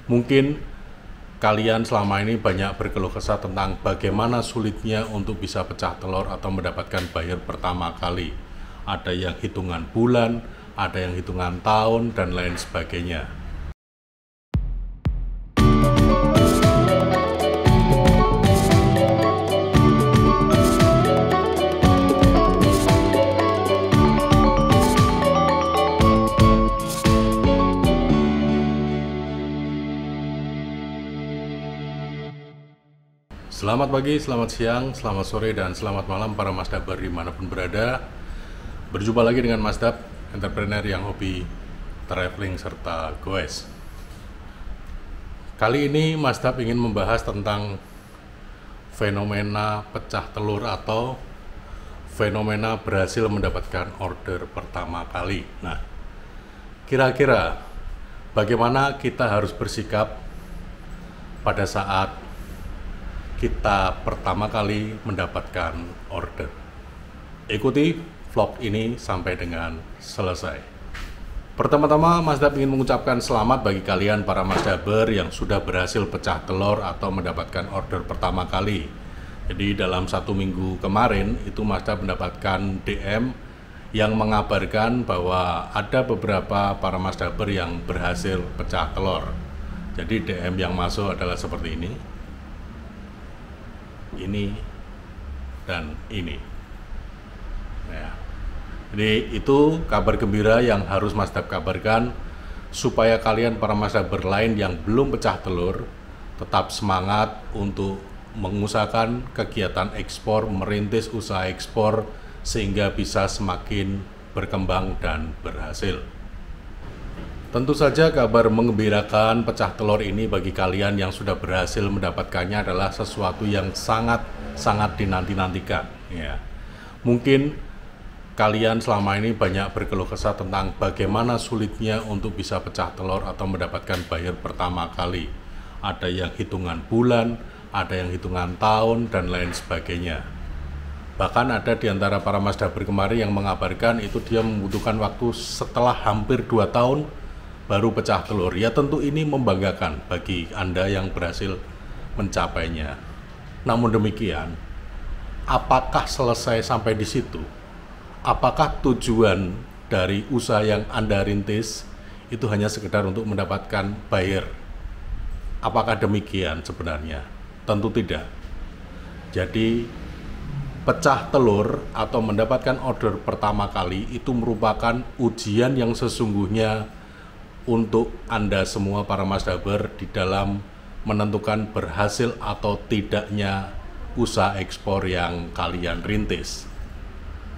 Mungkin kalian selama ini banyak berkeluh kesah tentang bagaimana sulitnya untuk bisa pecah telur atau mendapatkan buyer pertama kali. Ada yang hitungan bulan, ada yang hitungan tahun, dan lain sebagainya. Selamat pagi, selamat siang, selamat sore, dan selamat malam para Masdaber dimanapun berada. Berjumpa lagi dengan Masdab, entrepreneur yang hobi traveling serta goes. Kali ini Masdab ingin membahas tentang fenomena pecah telur atau fenomena berhasil mendapatkan order pertama kali. Nah, kira-kira bagaimana kita harus bersikap pada saat kita pertama kali mendapatkan order? Ikuti vlog ini sampai dengan selesai. Pertama-tama, Masdab ingin mengucapkan selamat bagi kalian para Masdaber yang sudah berhasil pecah telur atau mendapatkan order pertama kali. Jadi dalam 1 minggu kemarin itu Masdab mendapatkan DM yang mengabarkan bahwa ada beberapa para Masdaber yang berhasil pecah telur. Jadi DM yang masuk adalah seperti ini, dan ini. Ya. Jadi itu kabar gembira yang harus Masdab kabarkan supaya kalian para Masdaber lain yang belum pecah telur tetap semangat untuk mengusahakan kegiatan ekspor, merintis usaha ekspor sehingga bisa semakin berkembang dan berhasil. Tentu saja kabar menggembirakan pecah telur ini bagi kalian yang sudah berhasil mendapatkannya adalah sesuatu yang sangat dinanti-nantikan. Ya. Mungkin kalian selama ini banyak berkeluh kesah tentang bagaimana sulitnya untuk bisa pecah telur atau mendapatkan buyer pertama kali. Ada yang hitungan bulan, ada yang hitungan tahun, dan lain sebagainya. Bahkan ada di antara para Masdaber kemarin yang mengabarkan itu dia membutuhkan waktu setelah hampir 2 tahun baru pecah telur. Ya tentu ini membanggakan bagi Anda yang berhasil mencapainya. Namun demikian, apakah selesai sampai di situ? Apakah tujuan dari usaha yang Anda rintis itu hanya sekedar untuk mendapatkan buyer? Apakah demikian sebenarnya? Tentu tidak. Jadi pecah telur atau mendapatkan order pertama kali itu merupakan ujian yang sesungguhnya untuk Anda semua para Masdaber di dalam menentukan berhasil atau tidaknya usaha ekspor yang kalian rintis.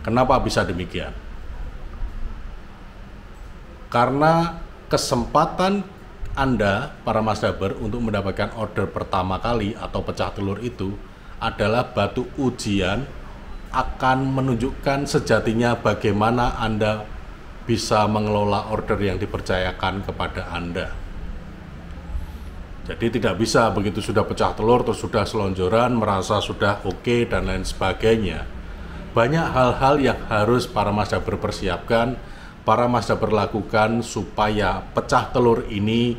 Kenapa bisa demikian? Karena kesempatan Anda para Masdaber untuk mendapatkan order pertama kali atau pecah telur itu adalah batu ujian akan menunjukkan sejatinya bagaimana Anda bisa mengelola order yang dipercayakan kepada Anda. Jadi tidak bisa begitu sudah pecah telur terus sudah selonjoran merasa sudah oke dan lain sebagainya. Banyak hal-hal yang harus para Masdaber persiapkan, para Masdaber lakukan supaya pecah telur ini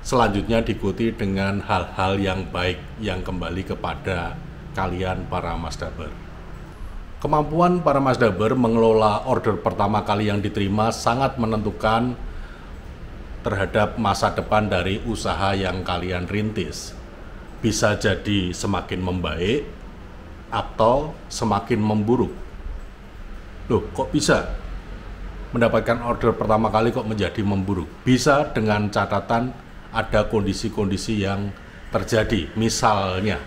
selanjutnya diikuti dengan hal-hal yang baik yang kembali kepada kalian para Masdaber. Kemampuan para Masdaber mengelola order pertama kali yang diterima sangat menentukan terhadap masa depan dari usaha yang kalian rintis. Bisa jadi semakin membaik atau semakin memburuk. Loh, kok bisa mendapatkan order pertama kali kok menjadi memburuk? Bisa dengan catatan ada kondisi-kondisi yang terjadi. Misalnya,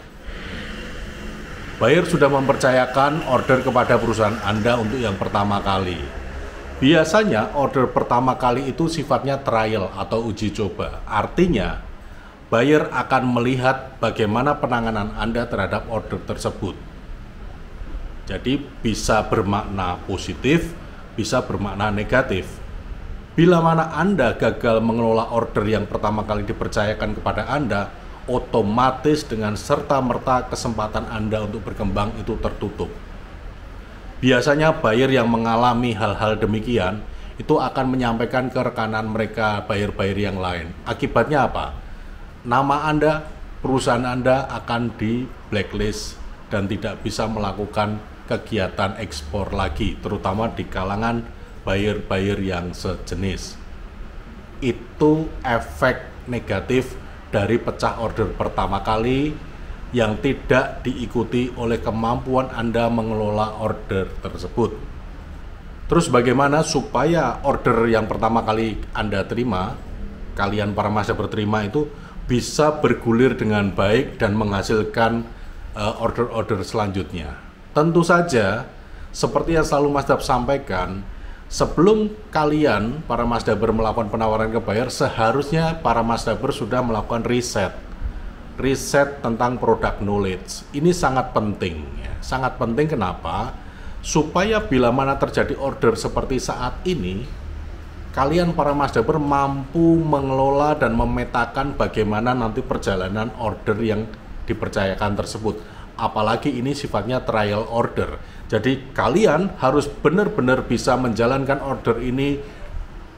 buyer sudah mempercayakan order kepada perusahaan Anda untuk yang pertama kali. Biasanya order pertama kali itu sifatnya trial atau uji coba. Artinya, buyer akan melihat bagaimana penanganan Anda terhadap order tersebut. Jadi bisa bermakna positif, bisa bermakna negatif. Bila mana Anda gagal mengelola order yang pertama kali dipercayakan kepada Anda, otomatis dengan serta-merta kesempatan Anda untuk berkembang itu tertutup. Biasanya buyer yang mengalami hal-hal demikian itu akan menyampaikan ke rekanan mereka buyer-buyer yang lain. Akibatnya apa? nama Anda, perusahaan Anda akan di blacklist dan tidak bisa melakukan kegiatan ekspor lagi, terutama di kalangan buyer-buyer yang sejenis. Itu efek negatif dari pecah order pertama kali yang tidak diikuti oleh kemampuan Anda mengelola order tersebut. Terus bagaimana supaya order yang pertama kali Anda terima, kalian para nasabah terima itu bisa bergulir dengan baik dan menghasilkan order-order selanjutnya? Tentu saja, seperti yang selalu Mas Dap sampaikan, sebelum kalian para masdaber melakukan penawaran ke buyer, seharusnya para masdaber sudah melakukan riset tentang product knowledge. Ini sangat penting ya. Sangat penting kenapa? Supaya bila mana terjadi order seperti saat ini, kalian para masdaber mampu mengelola dan memetakan bagaimana nanti perjalanan order yang dipercayakan tersebut. Apalagi ini sifatnya trial order. Jadi kalian harus benar-benar bisa menjalankan order ini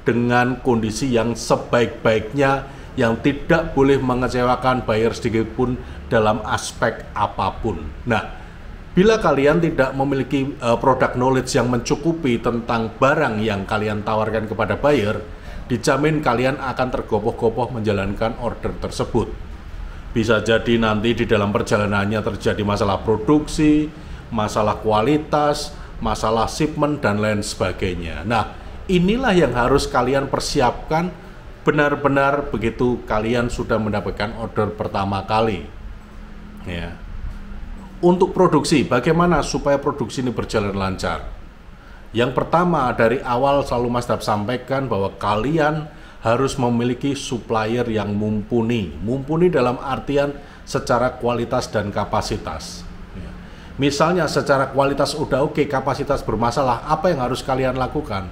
dengan kondisi yang sebaik-baiknya, yang tidak boleh mengecewakan buyer sedikit pun dalam aspek apapun. Nah, bila kalian tidak memiliki product knowledge yang mencukupi tentang barang yang kalian tawarkan kepada buyer, dijamin kalian akan tergopoh-gopoh menjalankan order tersebut. Bisa jadi nanti di dalam perjalanannya terjadi masalah produksi, masalah kualitas, masalah shipment, dan lain sebagainya. Nah, inilah yang harus kalian persiapkan benar-benar begitu kalian sudah mendapatkan order pertama kali. Ya. Untuk produksi, bagaimana supaya produksi ini berjalan lancar? Yang pertama, dari awal selalu Mas Dap sampaikan bahwa kalian harus memiliki supplier yang mumpuni. Mumpuni dalam artian secara kualitas dan kapasitas. Misalnya secara kualitas udah oke, kapasitas bermasalah, apa yang harus kalian lakukan?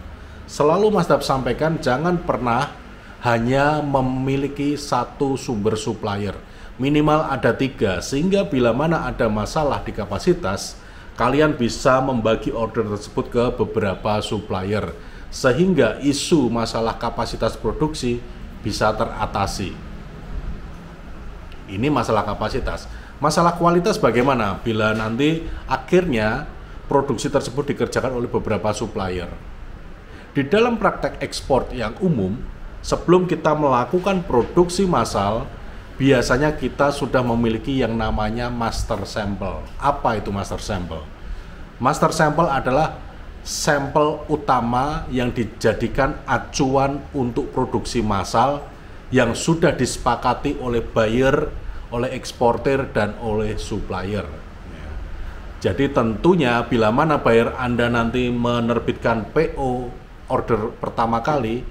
Selalu Mas Dap sampaikan, jangan pernah hanya memiliki satu sumber supplier. Minimal ada 3, sehingga bila mana ada masalah di kapasitas, kalian bisa membagi order tersebut ke beberapa supplier, sehingga isu masalah kapasitas produksi bisa teratasi. Ini masalah kapasitas. Masalah kualitas bagaimana bila nanti akhirnya produksi tersebut dikerjakan oleh beberapa supplier? Di dalam praktek ekspor yang umum, sebelum kita melakukan produksi massal, biasanya kita sudah memiliki yang namanya master sample. Apa itu master sample? Master sample adalah sampel utama yang dijadikan acuan untuk produksi massal yang sudah disepakati oleh buyer, oleh eksportir, dan oleh supplier. Jadi tentunya bila mana buyer Anda nanti menerbitkan PO order pertama kali,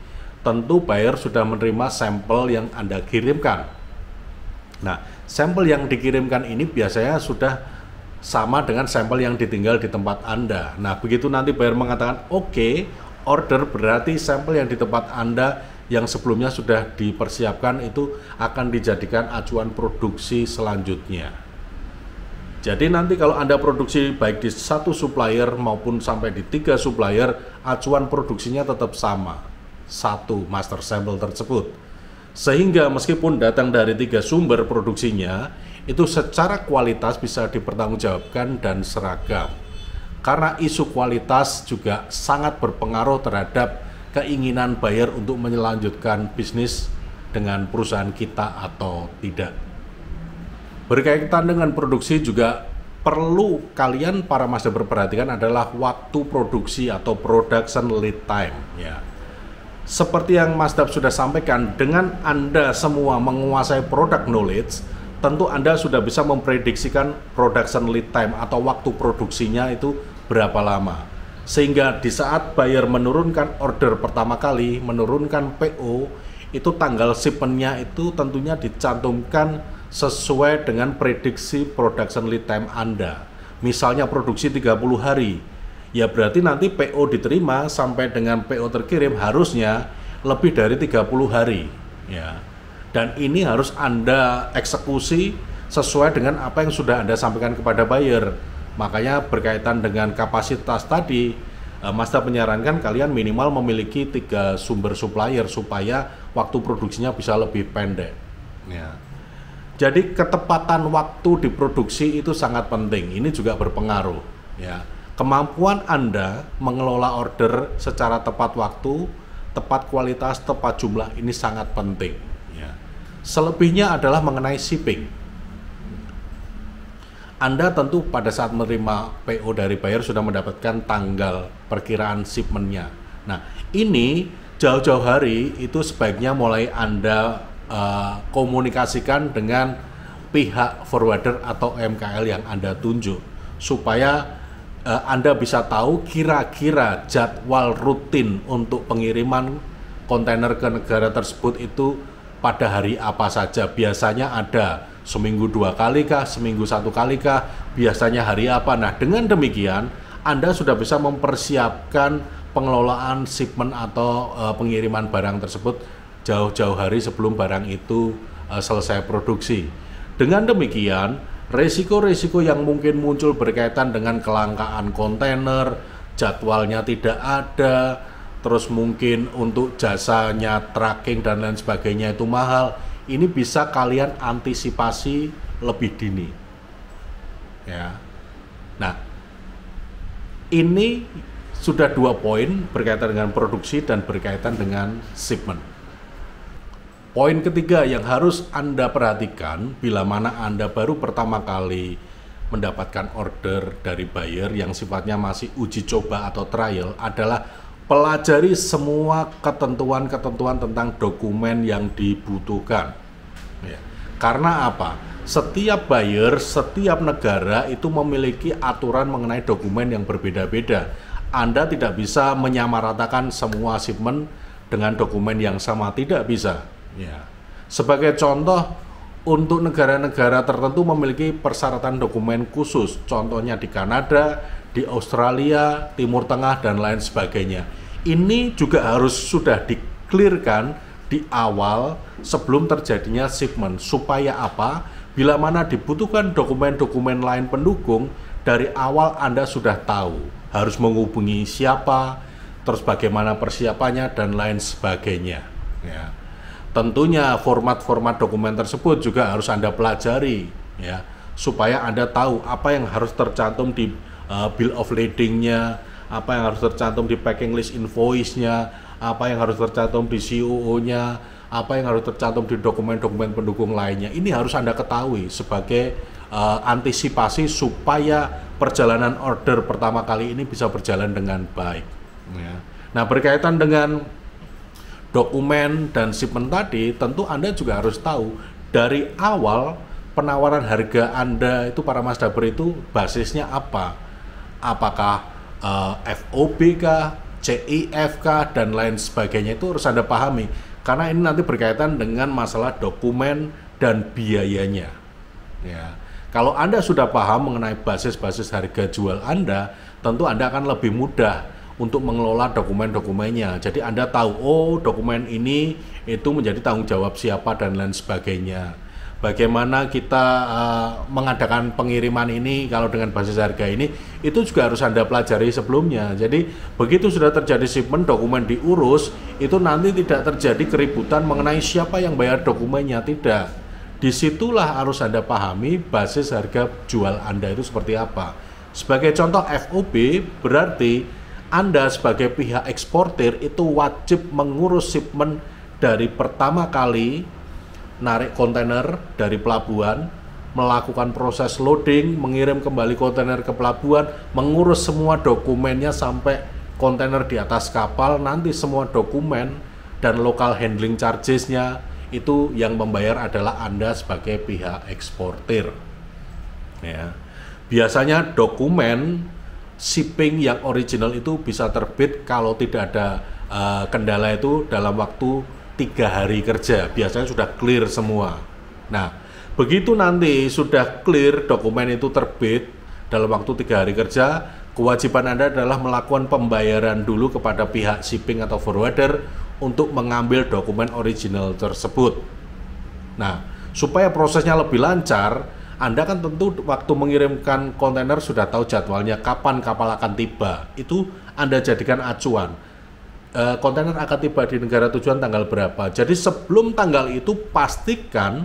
tentu buyer sudah menerima sampel yang Anda kirimkan. Nah, sampel yang dikirimkan ini biasanya sudah sama dengan sampel yang ditinggal di tempat Anda. Nah, begitu nanti buyer mengatakan oke, order, berarti sampel yang di tempat Anda yang sebelumnya sudah dipersiapkan itu akan dijadikan acuan produksi selanjutnya. Jadi nanti kalau Anda produksi baik di satu supplier maupun sampai di 3 supplier, acuan produksinya tetap sama, satu master sample tersebut. Sehingga meskipun datang dari 3 sumber produksinya, itu secara kualitas bisa dipertanggungjawabkan dan seragam. Karena isu kualitas juga sangat berpengaruh terhadap keinginan buyer untuk melanjutkan bisnis dengan perusahaan kita atau tidak. Berkaitan dengan produksi juga perlu kalian para masdaber perhatikan adalah waktu produksi atau production lead time ya. Seperti yang Mas Dap sudah sampaikan, dengan Anda semua menguasai product knowledge, tentu Anda sudah bisa memprediksikan production lead time atau waktu produksinya itu berapa lama. Sehingga di saat buyer menurunkan order pertama kali, menurunkan PO, itu tanggal shipment-nya itu tentunya dicantumkan sesuai dengan prediksi production lead time Anda. Misalnya produksi 30 hari, ya berarti nanti PO diterima sampai dengan PO terkirim harusnya lebih dari 30 hari ya. Dan ini harus Anda eksekusi sesuai dengan apa yang sudah Anda sampaikan kepada buyer. Makanya berkaitan dengan kapasitas tadi, Mas Dap menyarankan kalian minimal memiliki 3 sumber supplier supaya waktu produksinya bisa lebih pendek ya. Jadi ketepatan waktu diproduksi itu sangat penting. Ini juga berpengaruh, ya. Kemampuan Anda mengelola order secara tepat waktu, tepat kualitas, tepat jumlah ini sangat penting, ya. Selebihnya adalah mengenai shipping. Anda tentu pada saat menerima PO dari buyer sudah mendapatkan tanggal perkiraan shipment-nya. Nah, ini jauh-jauh hari itu sebaiknya mulai Anda komunikasikan dengan pihak forwarder atau MKL yang Anda tunjuk, supaya Anda bisa tahu kira-kira jadwal rutin untuk pengiriman kontainer ke negara tersebut itu pada hari apa saja. Biasanya ada seminggu 2 kali kah, seminggu 1 kali kah, biasanya hari apa. Nah, dengan demikian Anda sudah bisa mempersiapkan pengelolaan shipment atau pengiriman barang tersebut jauh-jauh hari sebelum barang itu selesai produksi. Dengan demikian, resiko-resiko yang mungkin muncul berkaitan dengan kelangkaan kontainer, jadwalnya tidak ada, terus mungkin untuk jasanya tracking dan lain sebagainya itu mahal, ini bisa kalian antisipasi lebih dini, ya. Nah, ini sudah 2 poin berkaitan dengan produksi dan berkaitan dengan shipment. Poin ketiga yang harus Anda perhatikan bila mana Anda baru pertama kali mendapatkan order dari buyer yang sifatnya masih uji coba atau trial adalah pelajari semua ketentuan-ketentuan tentang dokumen yang dibutuhkan. Ya. Karena apa? Setiap buyer, setiap negara itu memiliki aturan mengenai dokumen yang berbeda-beda. Anda tidak bisa menyamaratakan semua shipment dengan dokumen yang sama, tidak bisa. Ya. Sebagai contoh, untuk negara-negara tertentu memiliki persyaratan dokumen khusus, contohnya di Kanada, di Australia, Timur Tengah, dan lain sebagainya. Ini juga harus sudah di-clearkan di awal sebelum terjadinya shipment, supaya apa? Bila mana dibutuhkan dokumen-dokumen lain pendukung, dari awal Anda sudah tahu harus menghubungi siapa, terus bagaimana persiapannya, dan lain sebagainya, ya. Tentunya format-format dokumen tersebut juga harus Anda pelajari, ya, supaya Anda tahu apa yang harus tercantum di bill of lading-nya, apa yang harus tercantum di packing list invoice-nya, apa yang harus tercantum di COO-nya, apa yang harus tercantum di dokumen-dokumen pendukung lainnya. Ini harus Anda ketahui sebagai antisipasi supaya perjalanan order pertama kali ini bisa berjalan dengan baik, ya. Nah, berkaitan dengan dokumen dan shipment tadi, tentu Anda juga harus tahu dari awal penawaran harga Anda itu para Mazda Ber itu basisnya apa? Apakah FOB kah, CIF kah, dan lain sebagainya. Itu harus Anda pahami, karena ini nanti berkaitan dengan masalah dokumen dan biayanya, ya. Kalau Anda sudah paham mengenai basis-basis harga jual Anda, tentu Anda akan lebih mudah untuk mengelola dokumen-dokumennya. Jadi Anda tahu, oh, dokumen ini itu menjadi tanggung jawab siapa dan lain sebagainya. Bagaimana kita mengadakan pengiriman ini kalau dengan basis harga ini, itu juga harus Anda pelajari sebelumnya. Jadi begitu sudah terjadi shipment, dokumen diurus, itu nanti tidak terjadi keributan mengenai siapa yang bayar dokumennya, tidak. Disitulah harus Anda pahami basis harga jual Anda itu seperti apa. Sebagai contoh FOB, berarti Anda sebagai pihak eksportir itu wajib mengurus shipment dari pertama kali narik kontainer dari pelabuhan, melakukan proses loading, mengirim kembali kontainer ke pelabuhan, mengurus semua dokumennya sampai kontainer di atas kapal. Nanti semua dokumen dan local handling charges-nya itu yang membayar adalah Anda sebagai pihak eksportir, ya. Biasanya dokumen shipping yang original itu bisa terbit kalau tidak ada kendala itu dalam waktu 3 hari kerja. Biasanya sudah clear semua. Nah, begitu nanti sudah clear, dokumen itu terbit dalam waktu 3 hari kerja, kewajiban Anda adalah melakukan pembayaran dulu kepada pihak shipping atau forwarder untuk mengambil dokumen original tersebut. Nah, supaya prosesnya lebih lancar, Anda kan tentu waktu mengirimkan kontainer sudah tahu jadwalnya, kapan kapal akan tiba. Itu Anda jadikan acuan. Kontainer akan tiba di negara tujuan tanggal berapa. Jadi sebelum tanggal itu pastikan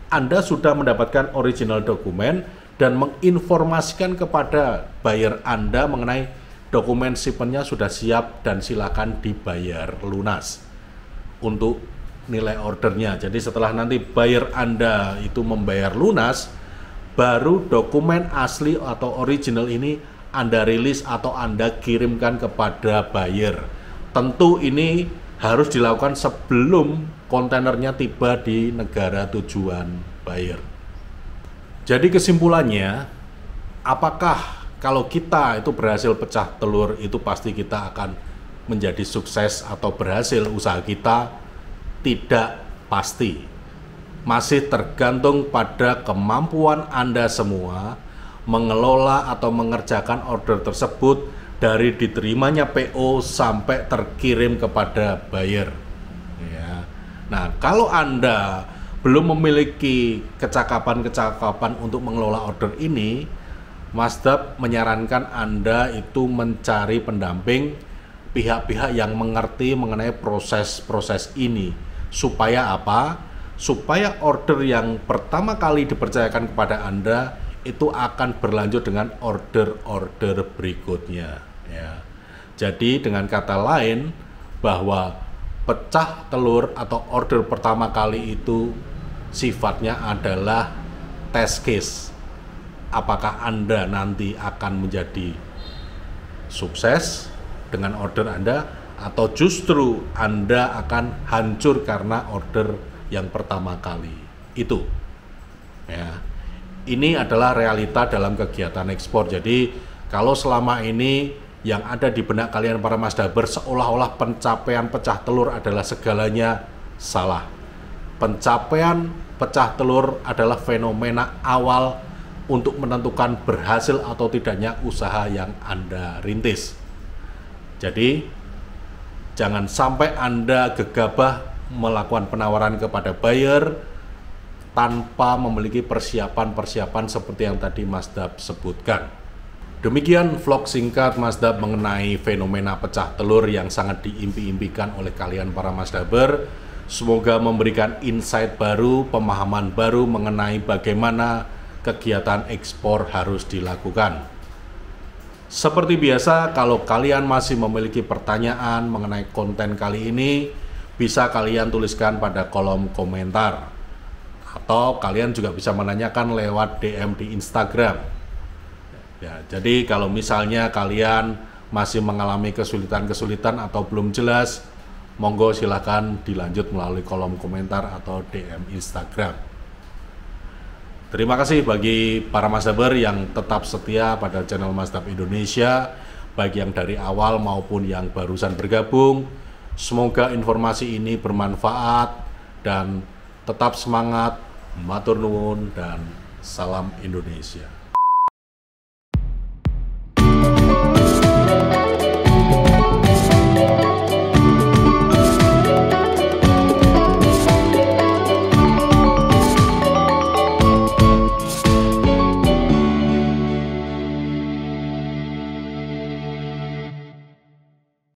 Anda sudah mendapatkan original dokumen dan menginformasikan kepada buyer Anda mengenai dokumen shipment-nya sudah siap dan silakan dibayar lunas untuk nilai ordernya. Jadi setelah nanti buyer Anda itu membayar lunas, baru dokumen asli atau original ini Anda rilis atau Anda kirimkan kepada buyer. Tentu ini harus dilakukan sebelum kontainernya tiba di negara tujuan buyer. Jadi kesimpulannya, apakah kalau kita itu berhasil pecah telur itu pasti kita akan menjadi sukses atau berhasil usaha kita? Tidak pasti. Masih tergantung pada kemampuan Anda semua mengelola atau mengerjakan order tersebut dari diterimanya PO sampai terkirim kepada buyer. Ya. Nah, kalau Anda belum memiliki kecakapan-kecakapan untuk mengelola order ini, Masdab menyarankan Anda itu mencari pendamping, pihak-pihak yang mengerti mengenai proses-proses ini. Supaya apa? Supaya order yang pertama kali dipercayakan kepada Anda itu akan berlanjut dengan order-order berikutnya. Ya. Jadi dengan kata lain, bahwa pecah telur atau order pertama kali itu sifatnya adalah test case. Apakah Anda nanti akan menjadi sukses dengan order Anda, atau justru Anda akan hancur karena order yang pertama kali itu. Ya. Ini adalah realita dalam kegiatan ekspor. Jadi kalau selama ini yang ada di benak kalian para Masdaber seolah-olah pencapaian pecah telur adalah segalanya, salah. Pencapaian pecah telur adalah fenomena awal untuk menentukan berhasil atau tidaknya usaha yang Anda rintis. Jadi jangan sampai Anda gegabah melakukan penawaran kepada buyer tanpa memiliki persiapan-persiapan seperti yang tadi Masdab sebutkan. Demikian vlog singkat Masdab mengenai fenomena pecah telur yang sangat diimpi-impikan oleh kalian para Masdaber. Semoga memberikan insight baru, pemahaman baru mengenai bagaimana kegiatan ekspor harus dilakukan. Seperti biasa, kalau kalian masih memiliki pertanyaan mengenai konten kali ini, bisa kalian tuliskan pada kolom komentar. Atau kalian juga bisa menanyakan lewat DM di Instagram. Ya, jadi kalau misalnya kalian masih mengalami kesulitan-kesulitan atau belum jelas, monggo silakan dilanjut melalui kolom komentar atau DM Instagram. Terima kasih bagi para Masdaber yang tetap setia pada channel Masdab Indonesia, baik yang dari awal maupun yang barusan bergabung. Semoga informasi ini bermanfaat dan tetap semangat, matur nuwun, dan salam Indonesia.